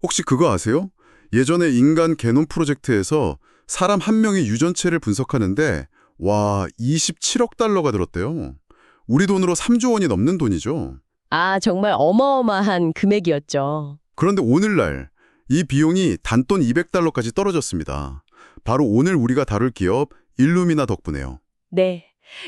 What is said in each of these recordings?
혹시 그거 아세요? 예전에 인간 게놈 프로젝트에서 사람 한 명의 유전체를 분석하는데 와, 27억 달러가 들었대요. 우리 돈으로 3조 원이 넘는 돈이죠. 아, 정말 어마어마한 금액이었죠. 그런데 오늘날 이 비용이 단돈 200달러까지 떨어졌습니다. 바로 오늘 우리가 다룰 기업 일루미나 덕분에요. 네.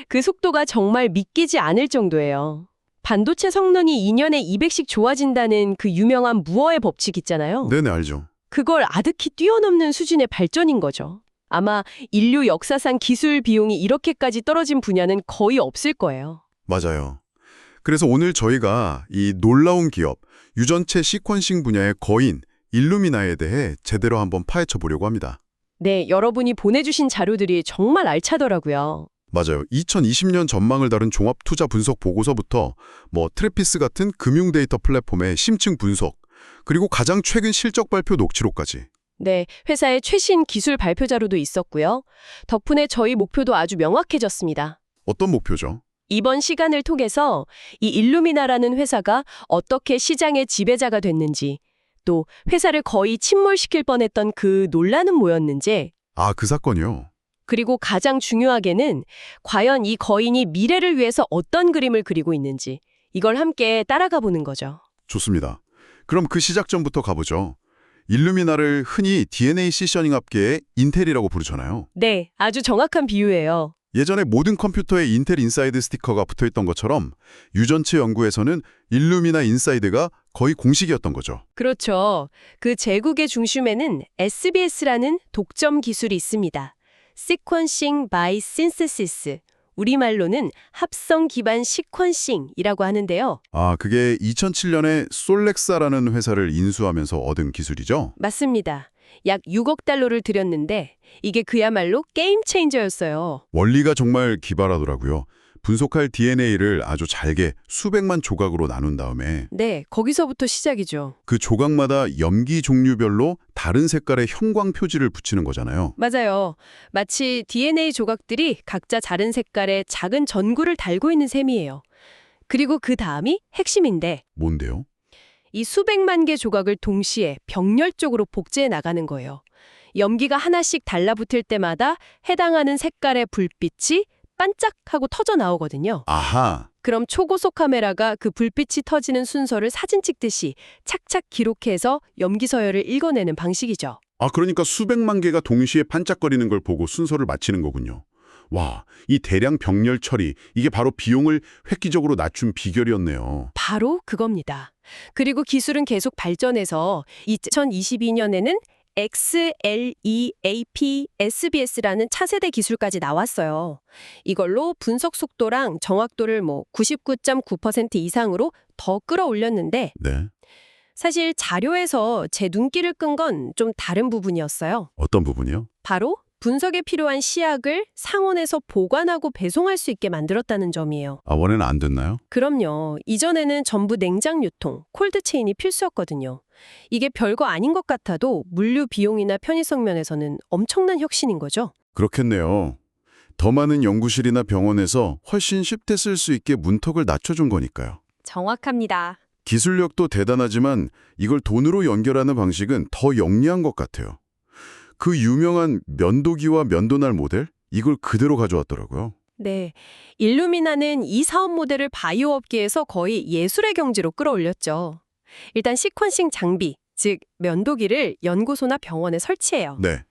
그 속도가 정말 믿기지 않을 정도예요. 반도체 성능이 2년에 200씩 좋아진다는 그 유명한 무어의 법칙 있잖아요. 네네, 알죠. 그걸 아득히 뛰어넘는 수준의 발전인 거죠. 아마 인류 역사상 기술 비용이 이렇게까지 떨어진 분야는 거의 없을 거예요. 맞아요. 그래서 오늘 저희가 이 놀라운 기업, 유전체 시퀀싱 분야의 거인 일루미나에 대해 제대로 한번 파헤쳐 보려고 합니다. 네, 여러분이 보내주신 자료들이 정말 알차더라고요. 맞아요. 2020년 전망을 다룬 종합투자 분석 보고서부터 트래피스 같은 금융 데이터 플랫폼의 심층 분석, 그리고 가장 최근 실적 발표 녹취록까지. 네, 회사의 최신 기술 발표 자료도 있었고요. 덕분에 저희 목표도 아주 명확해졌습니다. 어떤 목표죠? 이번 시간을 통해서 이 일루미나라는 회사가 어떻게 시장의 지배자가 됐는지, 또 회사를 거의 침몰시킬 뻔했던 그 논란은 뭐였는지, 아, 그 사건이요. 그리고 가장 중요하게는 과연 이 거인이 미래를 위해서 어떤 그림을 그리고 있는지, 이걸 함께 따라가 보는 거죠. 좋습니다. 그럼 그 시작점부터 가보죠. 일루미나를 흔히 DNA 시셔닝 합계의 인텔이라고 부르잖아요. 네, 아주 정확한 비유예요. 예전에 모든 컴퓨터에 인텔 인사이드 스티커가 붙어있던 것처럼 유전체 연구에서는 일루미나 인사이드가 거의 공식이었던 거죠. 그렇죠. 그 제국의 중심에는 SBS라는 독점 기술이 있습니다. Sequencing by Synthesis, 우리말로는 합성 기반 시퀀싱이라고 하는데요. 아, 그게 2007년에 솔렉사라는 회사를 인수하면서 얻은 기술이죠? 맞습니다. 약 6억 달러를 들였는데 이게 그야말로 게임 체인저였어요. 원리가 정말 기발하더라고요. 분석할 DNA를 아주 잘게 수백만 조각으로 나눈 다음에 네, 거기서부터 시작이죠. 그 조각마다 염기 종류별로 다른 색깔의 형광 표지를 붙이는 거잖아요. 맞아요. 마치 DNA 조각들이 각자 다른 색깔의 작은 전구를 달고 있는 셈이에요. 그리고 그 다음이 핵심인데 뭔데요? 이 수백만 개 조각을 동시에 병렬적으로 복제해 나가는 거예요. 염기가 하나씩 달라붙을 때마다 해당하는 색깔의 불빛이 반짝하고 터져 나오거든요. 아하, 그럼 초고속 카메라가 그 불빛이 터지는 순서를 사진 찍듯이 착착 기록해서 염기 서열을 읽어내는 방식이죠. 그러니까 수백만 개가 동시에 반짝거리는 걸 보고 순서를 맞히는 거군요. 와, 이 대량 병렬 처리, 이게 바로 비용을 획기적으로 낮춘 비결이었네요. 바로 그겁니다. 그리고 기술은 계속 발전해서 2022년에는 XLEAP SBS라는 차세대 기술까지 나왔어요. 이걸로 분석 속도랑 정확도를 99.9% 이상으로 더 끌어올렸는데 네, 사실 자료에서 제 눈길을 끈 건 좀 다른 부분이었어요. 어떤 부분이요? 바로 분석에 필요한 시약을 상온에서 보관하고 배송할 수 있게 만들었다는 점이에요. 원에는 안 됐나요? 그럼요. 이전에는 전부 냉장 유통, 콜드체인이 필수였거든요. 이게 별거 아닌 것 같아도 물류 비용이나 편의성 면에서는 엄청난 혁신인 거죠. 그렇겠네요. 더 많은 연구실이나 병원에서 훨씬 쉽게 쓸 수 있게 문턱을 낮춰준 거니까요. 정확합니다. 기술력도 대단하지만 이걸 돈으로 연결하는 방식은 더 영리한 것 같아요. 그 유명한 면도기와 면도날 모델? 이걸 그대로 가져왔더라고요. 네. 일루미나는 이 사업 모델을 바이오 업계에서 거의 예술의 경지로 끌어올렸죠. 일단 시퀀싱 장비, 즉 면도기를 연구소나 병원에 설치해요. 네.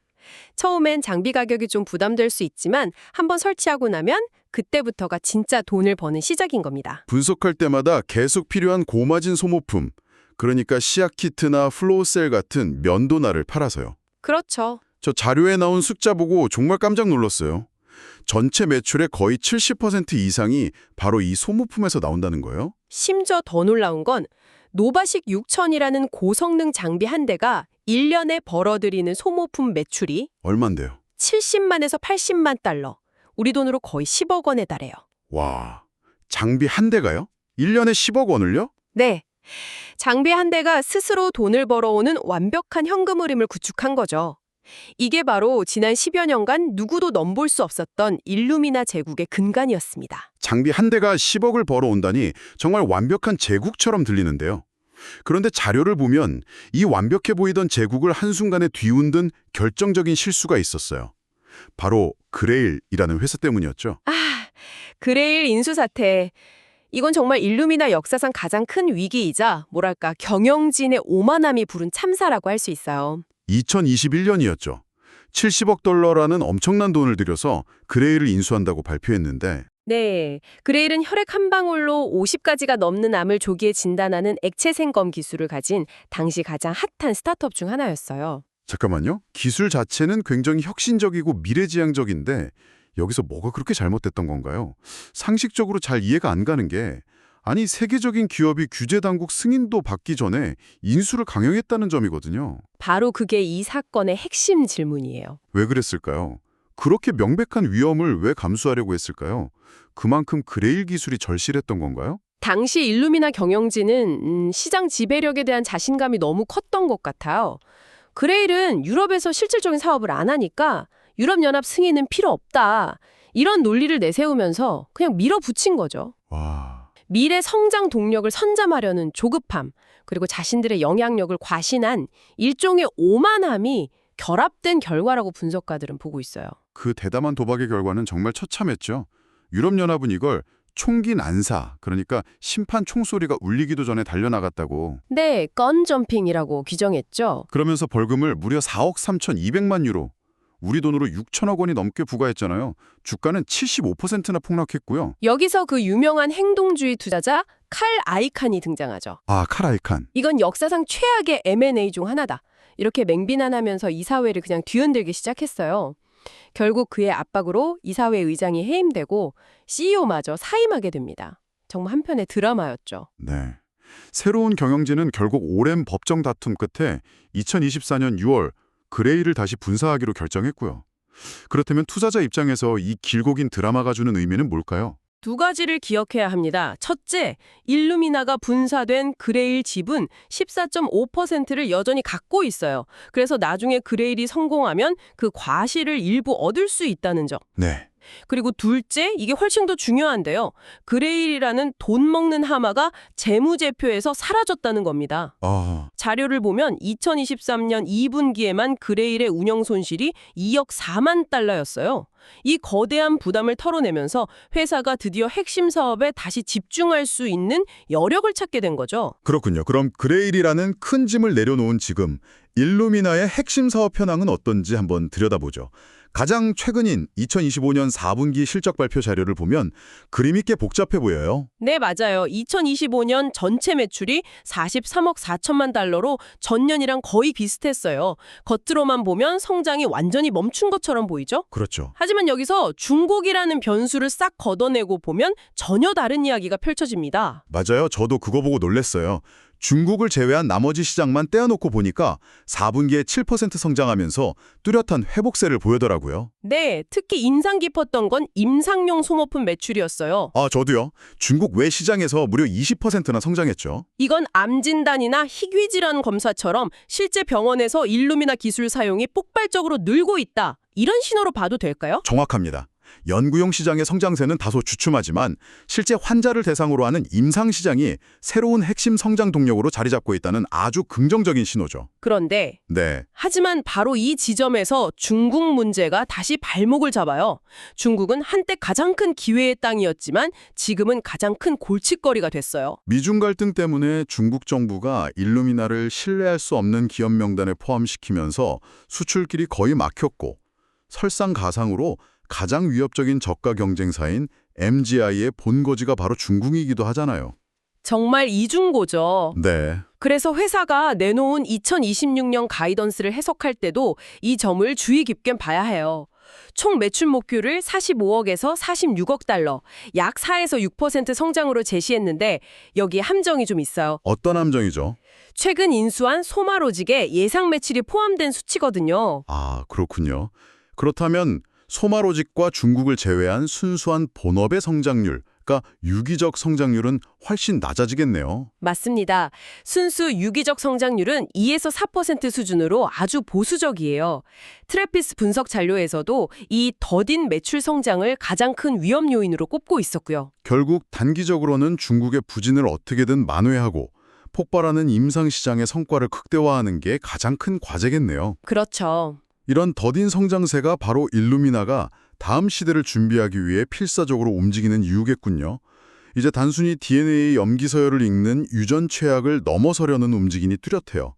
처음엔 장비 가격이 좀 부담될 수 있지만 한번 설치하고 나면 그때부터가 진짜 돈을 버는 시작인 겁니다. 분석할 때마다 계속 필요한 고마진 소모품, 그러니까 시약 키트나 플로우셀 같은 면도날을 팔아서요. 그렇죠. 저 자료에 나온 숫자 보고 정말 깜짝 놀랐어요. 전체 매출의 거의 70% 이상이 바로 이 소모품에서 나온다는 거예요? 심지어 더 놀라운 건 노바식 6000이라는 고성능 장비 한 대가 1년에 벌어들이는 소모품 매출이 얼만데요? 70만에서 80만 달러, 우리 돈으로 거의 10억 원에 달해요. 와, 장비 한 대가요? 1년에 10억 원을요? 네. 장비 한 대가 스스로 돈을 벌어오는 완벽한 현금 흐름을 구축한 거죠. 이게 바로 지난 10여 년간 누구도 넘볼 수 없었던 일루미나 제국의 근간이었습니다. 장비 한 대가 10억을 벌어온다니 정말 완벽한 제국처럼 들리는데요. 그런데 자료를 보면 이 완벽해 보이던 제국을 한순간에 뒤흔든 결정적인 실수가 있었어요. 바로 그레일이라는 회사 때문이었죠. 그레일 인수 사태. 이건 정말 일루미나 역사상 가장 큰 위기이자 뭐랄까 경영진의 오만함이 부른 참사라고 할 수 있어요. 2021년이었죠. 70억 달러라는 엄청난 돈을 들여서 그레일을 인수한다고 발표했는데 네, 그레일은 혈액 한 방울로 50가지가 넘는 암을 조기에 진단하는 액체 생검 기술을 가진 당시 가장 핫한 스타트업 중 하나였어요. 잠깐만요. 기술 자체는 굉장히 혁신적이고 미래지향적인데 여기서 뭐가 그렇게 잘못됐던 건가요? 상식적으로 잘 이해가 안 가는 게 아니 세계적인 기업이 규제 당국 승인도 받기 전에 인수를 강행했다는 점이거든요. 바로 그게 이 사건의 핵심 질문이에요. 왜 그랬을까요? 그렇게 명백한 위험을 왜 감수하려고 했을까요? 그만큼 그레일 기술이 절실했던 건가요? 당시 일루미나 경영진은 시장 지배력에 대한 자신감이 너무 컸던 것 같아요. 그레일은 유럽에서 실질적인 사업을 안 하니까 유럽연합 승인은 필요 없다. 이런 논리를 내세우면서 그냥 밀어붙인 거죠. 와, 미래 성장 동력을 선점하려는 조급함, 그리고 자신들의 영향력을 과신한 일종의 오만함이 결합된 결과라고 분석가들은 보고 있어요. 그 대담한 도박의 결과는 정말 처참했죠. 유럽연합은 이걸 총기 난사, 그러니까 심판 총소리가 울리기도 전에 달려나갔다고. 네, 건 점핑이라고 규정했죠. 그러면서 벌금을 무려 4억 3,200만 유로, 우리 돈으로 6천억 원이 넘게 부과했잖아요. 주가는 75%나 폭락했고요. 여기서 그 유명한 행동주의 투자자 칼 아이칸이 등장하죠. 아, 칼 아이칸. 이건 역사상 최악의 M&A 중 하나다. 이렇게 맹비난하면서 이사회를 그냥 뒤흔들기 시작했어요. 결국 그의 압박으로 이사회 의장이 해임되고 CEO마저 사임하게 됩니다. 정말 한편의 드라마였죠. 네. 새로운 경영진은 결국 오랜 법정 다툼 끝에 2024년 6월 그레일을 다시 분사하기로 결정했고요. 그렇다면 투자자 입장에서 이 길고 긴 드라마가 주는 의미는 뭘까요? 두 가지를 기억해야 합니다. 첫째, 일루미나가 분사된 그레일 지분 14.5%를 여전히 갖고 있어요. 그래서 나중에 그레일이 성공하면 그 과실을 일부 얻을 수 있다는 점. 네. 그리고 둘째, 이게 훨씬 더 중요한데요. 그레일이라는 돈 먹는 하마가 재무제표에서 사라졌다는 겁니다. 자료를 보면 2023년 2분기에만 그레일의 운영 손실이 2억 4만 달러였어요. 이 거대한 부담을 털어내면서 회사가 드디어 핵심 사업에 다시 집중할 수 있는 여력을 찾게 된 거죠. 그렇군요. 그럼 그레일이라는 큰 짐을 내려놓은 지금 일루미나의 핵심 사업 현황은 어떤지 한번 들여다보죠. 가장 최근인 2025년 4분기 실적 발표 자료를 보면 그림이 꽤 복잡해 보여요. 네, 맞아요. 2025년 전체 매출이 43억 4천만 달러로 전년이랑 거의 비슷했어요. 겉으로만 보면 성장이 완전히 멈춘 것처럼 보이죠? 그렇죠. 하지만 여기서 중국이라는 변수를 싹 걷어내고 보면 전혀 다른 이야기가 펼쳐집니다. 맞아요. 저도 그거 보고 놀랐어요. 중국을 제외한 나머지 시장만 떼어놓고 보니까 4분기에 7% 성장하면서 뚜렷한 회복세를 보이더라고요. 네, 특히 인상 깊었던 건 임상용 소모품 매출이었어요. 아, 저도요. 중국 외 시장에서 무려 20%나 성장했죠. 이건 암 진단이나 희귀 질환 검사처럼 실제 병원에서 일루미나 기술 사용이 폭발적으로 늘고 있다. 이런 신호로 봐도 될까요? 정확합니다. 연구용 시장의 성장세는 다소 주춤하지만 실제 환자를 대상으로 하는 임상 시장이 새로운 핵심 성장 동력으로 자리 잡고 있다는 아주 긍정적인 신호죠. 그런데 네. 하지만 바로 이 지점에서 중국 문제가 다시 발목을 잡아요. 중국은 한때 가장 큰 기회의 땅이었지만 지금은 가장 큰 골칫거리가 됐어요. 미중 갈등 때문에 중국 정부가 일루미나를 신뢰할 수 없는 기업 명단에 포함시키면서 수출길이 거의 막혔고 설상가상으로 가장 위협적인 저가 경쟁사인 MGI의 본거지가 바로 중국이기도 하잖아요. 정말 이중고죠. 네. 그래서 회사가 내놓은 2026년 가이던스를 해석할 때도 이 점을 주의 깊게 봐야 해요. 총 매출 목표를 45억에서 46억 달러, 약 4에서 6% 성장으로 제시했는데 여기에 함정이 좀 있어요. 어떤 함정이죠? 최근 인수한 소마로직에 예상 매출이 포함된 수치거든요. 아, 그렇군요. 그렇다면 소마로직과 중국을 제외한 순수한 본업의 성장률, 그러니까 유기적 성장률은 훨씬 낮아지겠네요. 맞습니다. 순수 유기적 성장률은 2에서 4% 수준으로 아주 보수적이에요. 트래피스 분석 잔료에서도 이 더딘 매출 성장을 가장 큰 위험 요인으로 꼽고 있었고요. 결국 단기적으로는 중국의 부진을 어떻게든 만회하고 폭발하는 임상시장의 성과를 극대화하는 게 가장 큰 과제겠네요. 그렇죠. 이런 더딘 성장세가 바로 일루미나가 다음 시대를 준비하기 위해 필사적으로 움직이는 이유겠군요. 이제 단순히 DNA 염기 서열을 읽는 유전 최악을 넘어서려는 움직임이 뚜렷해요.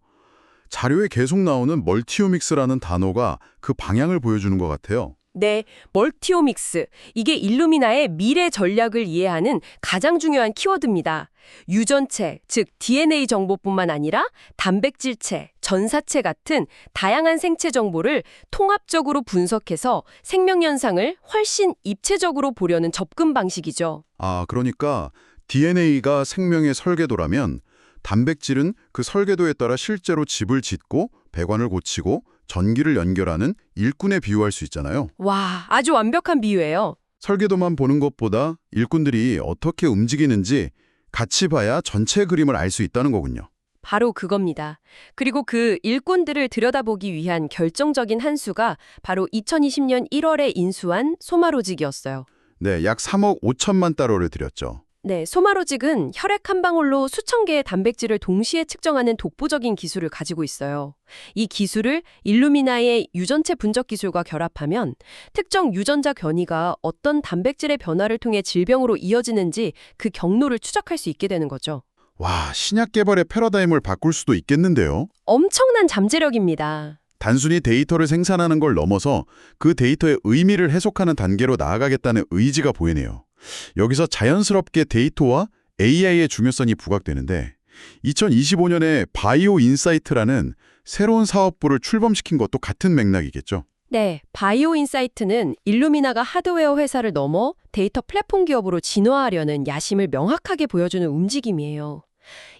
자료에 계속 나오는 멀티오믹스라는 단어가 그 방향을 보여주는 것 같아요. 네, 멀티오믹스. 이게 일루미나의 미래 전략을 이해하는 가장 중요한 키워드입니다. 유전체, 즉 DNA 정보뿐만 아니라 단백질체, 전사체 같은 다양한 생체 정보를 통합적으로 분석해서 생명 현상을 훨씬 입체적으로 보려는 접근 방식이죠. 그러니까 DNA가 생명의 설계도라면 단백질은 그 설계도에 따라 실제로 집을 짓고 배관을 고치고 전기를 연결하는 일꾼에 비유할 수 있잖아요. 와, 아주 완벽한 비유예요. 설계도만 보는 것보다 일꾼들이 어떻게 움직이는지 같이 봐야 전체 그림을 알 수 있다는 거군요. 바로 그겁니다. 그리고 그 일꾼들을 들여다보기 위한 결정적인 한 수가 바로 2020년 1월에 인수한 소마로직이었어요. 네, 약 3억 5천만 달러를 들였죠. 네, 소마로직은 혈액 한 방울로 수천 개의 단백질을 동시에 측정하는 독보적인 기술을 가지고 있어요. 이 기술을 일루미나의 유전체 분석 기술과 결합하면 특정 유전자 변이가 어떤 단백질의 변화를 통해 질병으로 이어지는지 그 경로를 추적할 수 있게 되는 거죠. 와, 신약 개발의 패러다임을 바꿀 수도 있겠는데요. 엄청난 잠재력입니다. 단순히 데이터를 생산하는 걸 넘어서 그 데이터의 의미를 해석하는 단계로 나아가겠다는 의지가 보이네요. 여기서 자연스럽게 데이터와 AI의 중요성이 부각되는데 2025년에 바이오 인사이트라는 새로운 사업부를 출범시킨 것도 같은 맥락이겠죠. 네, 바이오 인사이트는 일루미나가 하드웨어 회사를 넘어 데이터 플랫폼 기업으로 진화하려는 야심을 명확하게 보여주는 움직임이에요.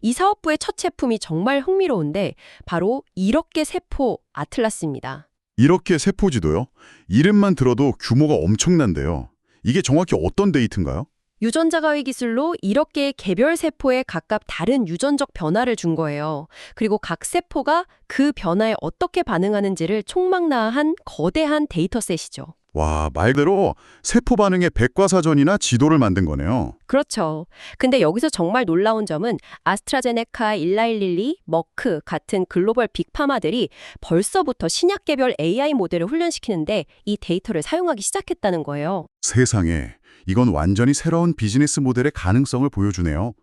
이 사업부의 첫 제품이 정말 흥미로운데 바로 1억 개 세포 아틀라스입니다. 이렇게 세포지도요? 이름만 들어도 규모가 엄청난데요. 이게 정확히 어떤 데이터인가요? 유전자 가위 기술로 1억 개의 개별 세포에 각각 다른 유전적 변화를 준 거예요. 그리고 각 세포가 그 변화에 어떻게 반응하는지를 총망라한 거대한 데이터셋이죠. 와, 말 그대로 세포 반응의 백과사전이나 지도를 만든 거네요. 그렇죠. 근데 여기서 정말 놀라운 점은 아스트라제네카, 일라일릴리, 머크 같은 글로벌 빅파마들이 벌써부터 신약 개별 AI 모델을 훈련시키는데 이 데이터를 사용하기 시작했다는 거예요. 세상에, 이건 완전히 새로운 비즈니스 모델의 가능성을 보여주네요.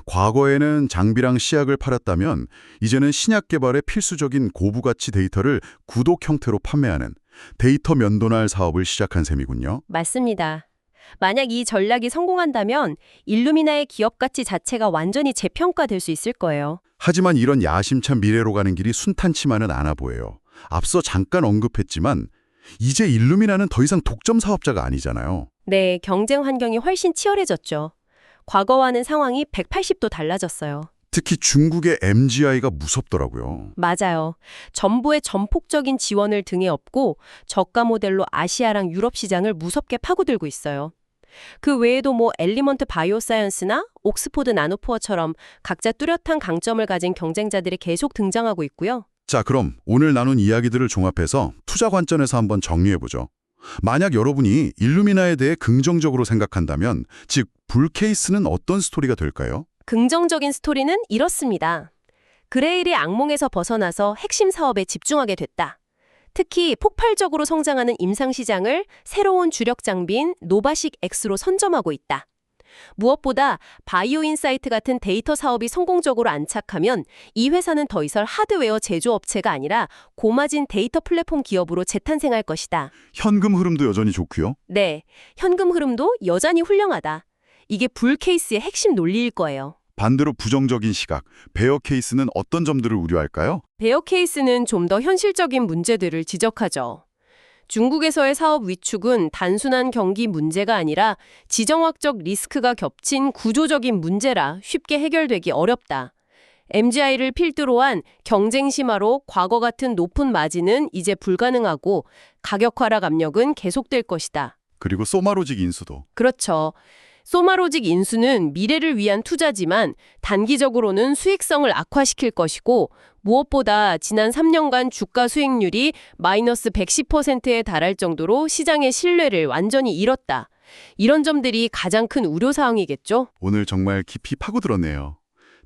과거에는 장비랑 시약을 팔았다면 이제는 신약 개발의 필수적인 고부가치 데이터를 구독 형태로 판매하는 데이터 면도날 사업을 시작한 셈이군요. 맞습니다. 만약 이 전략이 성공한다면 일루미나의 기업 가치 자체가 완전히 재평가될 수 있을 거예요. 하지만 이런 야심찬 미래로 가는 길이 순탄치만은 않아 보여요. 앞서 잠깐 언급했지만 이제 일루미나는 더 이상 독점 사업자가 아니잖아요. 네, 경쟁 환경이 훨씬 치열해졌죠. 과거와는 상황이 180도 달라졌어요. 특히 중국의 MGI가 무섭더라고요. 맞아요. 정부의 전폭적인 지원을 등에 업고 저가 모델로 아시아랑 유럽 시장을 무섭게 파고들고 있어요. 그 외에도 엘리먼트 바이오사이언스나 옥스포드 나노포어처럼 각자 뚜렷한 강점을 가진 경쟁자들이 계속 등장하고 있고요. 자, 그럼 오늘 나눈 이야기들을 종합해서 투자 관점에서 한번 정리해보죠. 만약 여러분이 일루미나에 대해 긍정적으로 생각한다면, 즉, 불 케이스는 어떤 스토리가 될까요? 긍정적인 스토리는 이렇습니다. 그레일이 악몽에서 벗어나서 핵심 사업에 집중하게 됐다. 특히 폭발적으로 성장하는 임상시장을 새로운 주력 장비인 노바식 X로 선점하고 있다. 무엇보다 바이오 인사이트 같은 데이터 사업이 성공적으로 안착하면 이 회사는 더 이상 하드웨어 제조업체가 아니라 고마진 데이터 플랫폼 기업으로 재탄생할 것이다. 현금 흐름도 여전히 좋고요. 네, 현금 흐름도 여전히 훌륭하다. 이게 불 케이스의 핵심 논리일 거예요. 반대로 부정적인 시각, 베어 케이스는 어떤 점들을 우려할까요? 베어 케이스는 좀 더 현실적인 문제들을 지적하죠. 중국에서의 사업 위축은 단순한 경기 문제가 아니라 지정학적 리스크가 겹친 구조적인 문제라 쉽게 해결되기 어렵다. MGI를 필두로 한 경쟁 심화로 과거 같은 높은 마진은 이제 불가능하고 가격 하락 압력은 계속될 것이다. 그리고 소마로직 인수도. 그렇죠. 소마로직 인수는 미래를 위한 투자지만 단기적으로는 수익성을 악화시킬 것이고 무엇보다 지난 3년간 주가 수익률이 마이너스 110%에 달할 정도로 시장의 신뢰를 완전히 잃었다. 이런 점들이 가장 큰 우려사항이겠죠? 오늘 정말 깊이 파고들었네요.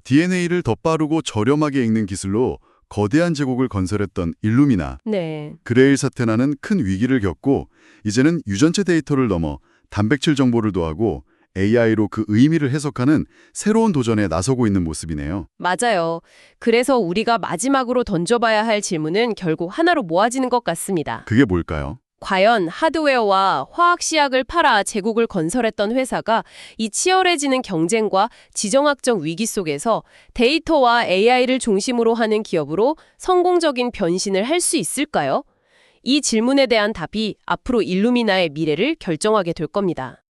DNA를 더 빠르고 저렴하게 읽는 기술로 거대한 제국을 건설했던 일루미나, 네. 그레일 사태라는 큰 위기를 겪고 이제는 유전체 데이터를 넘어 단백질 정보를 더하고 AI로 그 의미를 해석하는 새로운 도전에 나서고 있는 모습이네요. 맞아요. 그래서 우리가 마지막으로 던져봐야 할 질문은 결국 하나로 모아지는 것 같습니다. 그게 뭘까요? 과연 하드웨어와 화학시약을 팔아 제국을 건설했던 회사가 이 치열해지는 경쟁과 지정학적 위기 속에서 데이터와 AI를 중심으로 하는 기업으로 성공적인 변신을 할 수 있을까요? 이 질문에 대한 답이 앞으로 일루미나의 미래를 결정하게 될 겁니다.